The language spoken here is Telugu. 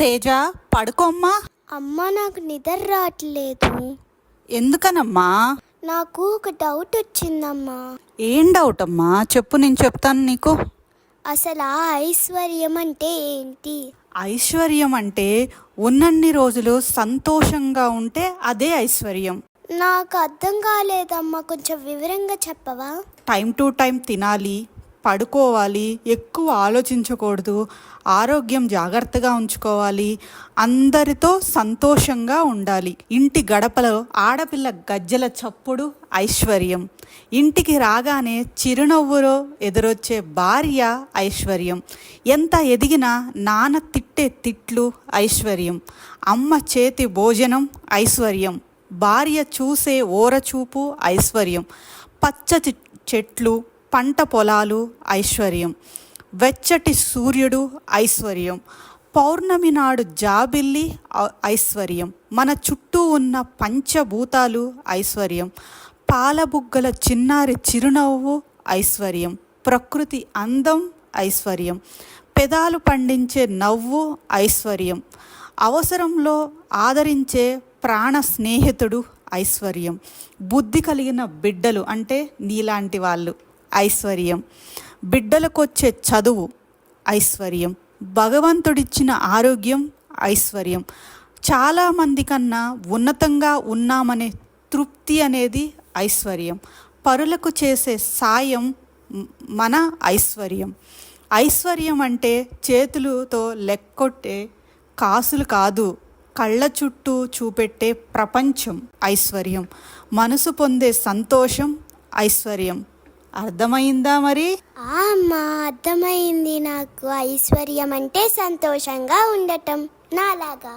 తేజ, పడుకోమ్మా. అమ్మా నాకు నిద్ర రావట్లేదు. ఎందుకనమ్మా? నాకు ఒక డౌట్ వచ్చిందమ్మా. ఏం డౌట్ అమ్మా? చెప్పు, నేను చెప్తాను నీకు. అసలు ఆ ఐశ్వర్యం అంటే ఏంటి? ఐశ్వర్యం అంటే ఉన్నన్ని రోజులు సంతోషంగా ఉంటే అదే ఐశ్వర్యం. నాకు అర్థం కాలేదమ్మా, కొంచెం వివరంగా చెప్పవా? టైం టు టైం తినాలి, పడుకోవాలి, ఎక్కువ ఆలోచించకూడదు, ఆరోగ్యం జాగ్రత్తగా ఉంచుకోవాలి, అందరితో సంతోషంగా ఉండాలి. ఇంటి గడపలో ఆడపిల్ల గజ్జల చప్పుడు ఐశ్వర్యం. ఇంటికి రాగానే చిరునవ్వులో ఎదురొచ్చే భార్య ఐశ్వర్యం. ఎంత ఎదిగినా నాన్న తిట్టే తిట్లు ఐశ్వర్యం. అమ్మ చేతి భోజనం ఐశ్వర్యం. భార్య చూసే ఓరచూపు ఐశ్వర్యం. పచ్చటి చెట్లు, పంట పొలాలు ఐశ్వర్యం. వెచ్చటి సూర్యుడు ఐశ్వర్యం. పౌర్ణమి నాడు జాబిల్లి ఐశ్వర్యం. మన చుట్టూ ఉన్న పంచభూతాలు ఐశ్వర్యం. పాలబుగ్గల చిన్నారి చిరునవ్వు ఐశ్వర్యం. ప్రకృతి అందం ఐశ్వర్యం. పెదాలు పండించే నవ్వు ఐశ్వర్యం. అవసరంలో ఆదరించే ప్రాణ స్నేహితుడు ఐశ్వర్యం. బుద్ధి కలిగిన బిడ్డలు అంటే నీలాంటి వాళ్ళు ఐశ్వర్యం. బిడ్డలకొచ్చే చదువు ఐశ్వర్యం. భగవంతుడిచ్చిన ఆరోగ్యం ఐశ్వర్యం. చాలామంది కన్నా ఉన్నతంగా ఉన్నామనే తృప్తి అనేది ఐశ్వర్యం. పరులకు చేసే సాయం మన ఐశ్వర్యం. ఐశ్వర్యం అంటే చేతులతో లెక్కొట్టే కాసులు కాదు, కళ్ళ చుట్టూ చూపెట్టే ప్రపంచం ఐశ్వర్యం. మనసు పొందే సంతోషం ఐశ్వర్యం. అర్థమైందా మరి? అమ్మా అర్థమైంది నాకు. ఐశ్వర్యం అంటే సంతోషంగా ఉండటం నాలాగా.